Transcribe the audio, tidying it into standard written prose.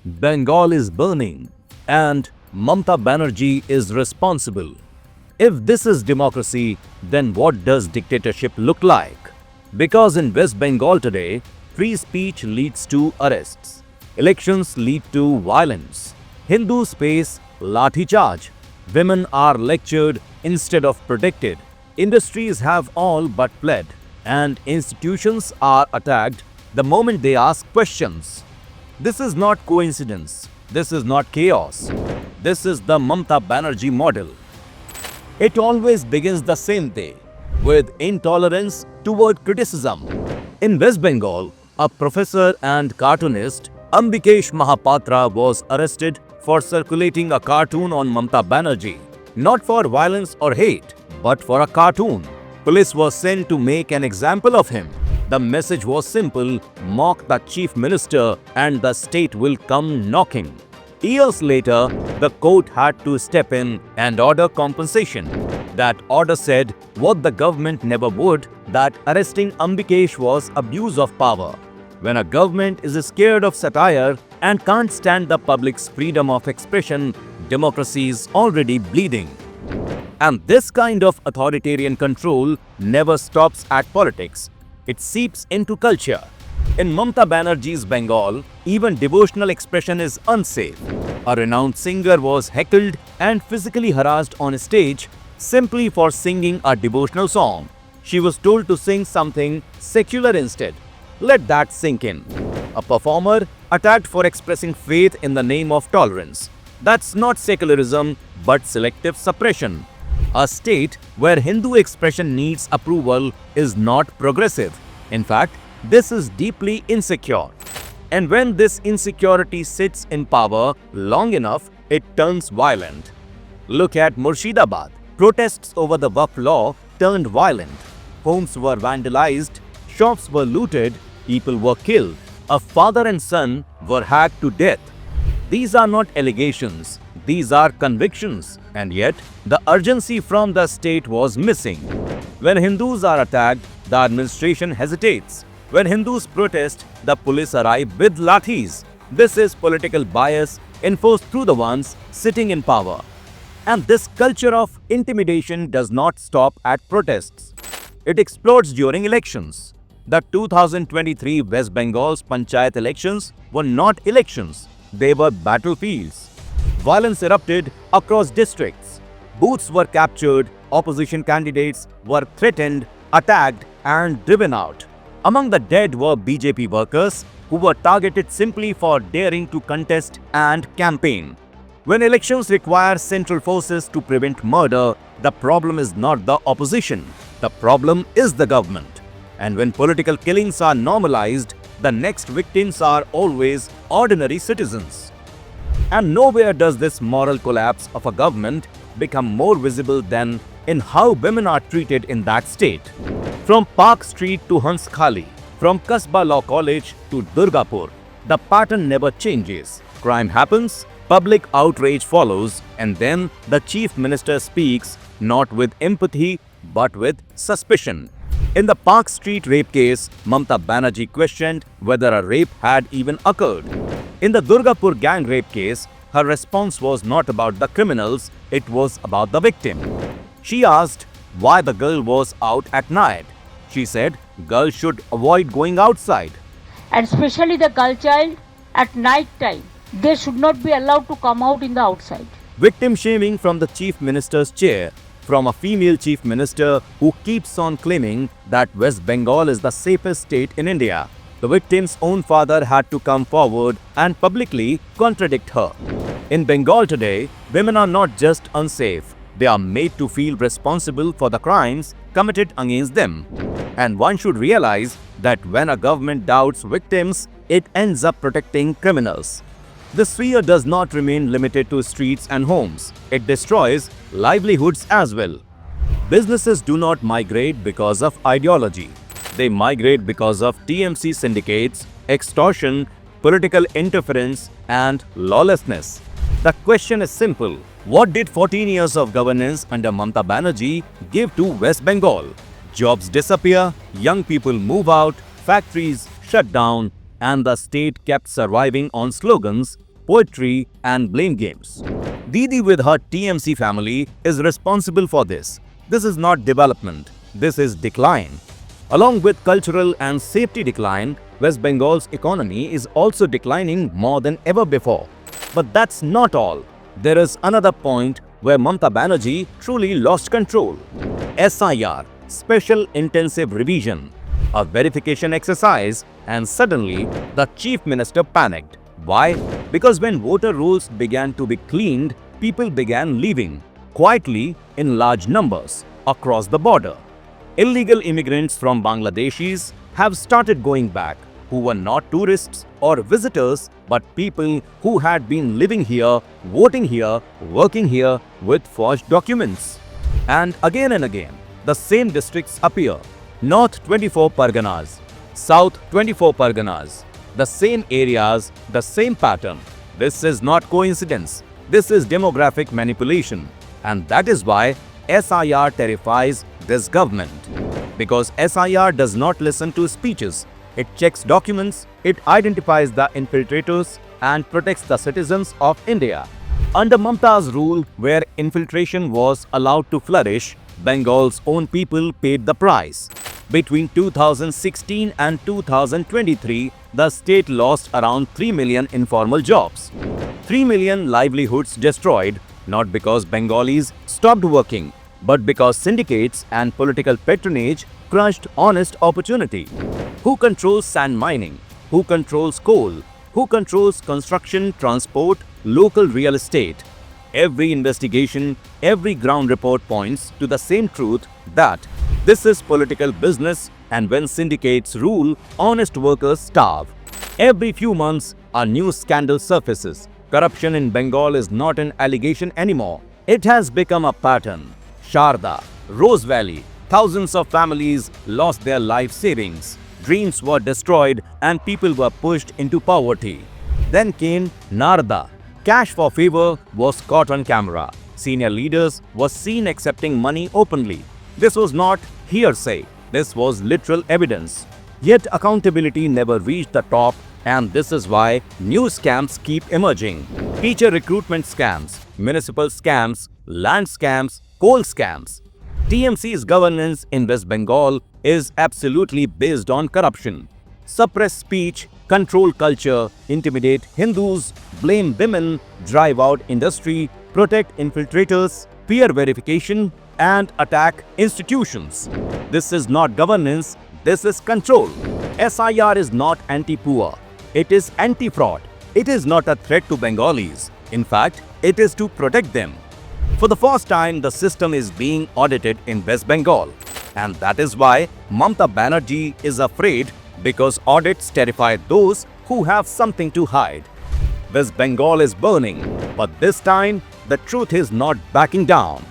Bengal is burning and Mamata Banerjee is responsible. If this is democracy, then what does dictatorship look like? Because in West Bengal today, free speech leads to arrests. Elections lead to violence. Hindus face lathi charge. Women are lectured instead of protected. Industries have all but fled. And institutions are attacked the moment they ask questions. This is not coincidence. This is not chaos. This is the Mamata Banerjee model. It always begins the same day, with intolerance toward criticism. In West Bengal, a professor and cartoonist, Ambikesh Mahapatra, was arrested for circulating a cartoon on Mamata Banerjee, not for violence or hate, but for a cartoon. Police was sent to make an example of him. The message was simple: mock the chief minister and the state will come knocking. Years later, the court had to step in and order compensation. That order said what the government never would, that arresting Ambikesh was abuse of power. When a government is scared of satire and can't stand the public's freedom of expression, democracy is already bleeding. And this kind of authoritarian control never stops at politics. It seeps into culture. In Mamata Banerjee's Bengal, even devotional expression is unsafe. A renowned singer was heckled and physically harassed on stage simply for singing a devotional song. She was told to sing something secular instead. Let that sink in. A performer attacked for expressing faith in the name of tolerance. That's not secularism, but selective suppression. A state where Hindu expression needs approval is not progressive. In fact, this is deeply insecure. And when this insecurity sits in power long enough, it turns violent. Look at Murshidabad. Protests over the Waqf law turned violent. Homes were vandalized, shops were looted, people were killed. A father and son were hacked to death. These are not allegations, these are convictions. And yet, the urgency from the state was missing. When Hindus are attacked, the administration hesitates. When Hindus protest, the police arrive with lathis. This is political bias enforced through the ones sitting in power. And this culture of intimidation does not stop at protests. It explodes during elections. The 2023 West Bengal's Panchayat elections were not elections, they were battlefields. Violence erupted across districts. Booths were captured, opposition candidates were threatened, attacked, and driven out. Among the dead were BJP workers who were targeted simply for daring to contest and campaign. When elections require central forces to prevent murder, the problem is not the opposition. The problem is the government. And when political killings are normalized, the next victims are always ordinary citizens. And nowhere does this moral collapse of a government become more visible than in how women are treated in that state. From Park Street to Hans Khali, from Kasba Law College to Durgapur, the pattern never changes. Crime happens, public outrage follows, and then the chief minister speaks not with empathy but with suspicion. In the Park Street rape case, Mamata Banerjee questioned whether a rape had even occurred. In the Durgapur gang rape case, her response was not about the criminals, it was about the victim. She asked why the girl was out at night. She said girls should avoid going outside. And especially the girl child at night time, they should not be allowed to come out in the outside. Victim shaming from the chief minister's chair, from a female chief minister who keeps on claiming that West Bengal is the safest state in India. The victim's own father had to come forward and publicly contradict her. In Bengal today, women are not just unsafe, they are made to feel responsible for the crimes committed against them. And one should realize that when a government doubts victims, it ends up protecting criminals. The sphere does not remain limited to streets and homes. It destroys livelihoods as well. Businesses do not migrate because of ideology. They migrate because of TMC syndicates, extortion, political interference, and lawlessness. The question is simple. What did 14 years of governance under Mamata Banerjee give to West Bengal? Jobs disappear, young people move out, factories shut down, and the state kept surviving on slogans, poetry and blame games. Didi with her TMC family is responsible for this. This is not development, this is decline. Along with cultural and safety decline, West Bengal's economy is also declining more than ever before. But that's not all. There is another point where Mamata Banerjee truly lost control. SIR, Special Intensive Revision, a verification exercise, and suddenly the Chief Minister panicked. Why? Because when voter rolls began to be cleaned, people began leaving, quietly in large numbers, across the border. Illegal immigrants from Bangladeshis have started going back, who were not tourists or visitors, but people who had been living here, voting here, working here with forged documents. And again, the same districts appear. North 24 Parganas, South 24 Parganas, the same areas, the same pattern. This is not coincidence. This is demographic manipulation. And that is why SIR terrifies this government. Because SIR does not listen to speeches. It checks documents, it identifies the infiltrators and protects the citizens of India. Under Mamata's rule, where infiltration was allowed to flourish, Bengal's own people paid the price. Between 2016 and 2023, the state lost around 3 million informal jobs. 3 million livelihoods destroyed, not because Bengalis stopped working, but because syndicates and political patronage crushed honest opportunity. Who controls sand mining? Who controls coal? Who controls construction, transport, local real estate? Every investigation, every ground report points to the same truth that this is political business, and when syndicates rule, honest workers starve. Every few months, a new scandal surfaces. Corruption in Bengal is not an allegation anymore. It has become a pattern. Sharda, Rose Valley, thousands of families lost their life savings. Dreams were destroyed and people were pushed into poverty. Then came Narda. Cash for favor was caught on camera. Senior leaders were seen accepting money openly. This was not hearsay. This was literal evidence. Yet accountability never reached the top, and this is why new scams keep emerging. Teacher recruitment scams, municipal scams, land scams, coal scams. TMC's governance in West Bengal is absolutely based on corruption. Suppress speech, control culture, intimidate Hindus, blame women, drive out industry, protect infiltrators, peer verification, and attack institutions. This is not governance, this is control. SIR is not anti-poor, it is anti-fraud. It is not a threat to Bengalis. In fact, it is to protect them. For the first time, the system is being audited in West Bengal. And that is why Mamata Banerjee is afraid, because audits terrify those who have something to hide. West Bengal is burning, but this time, the truth is not backing down.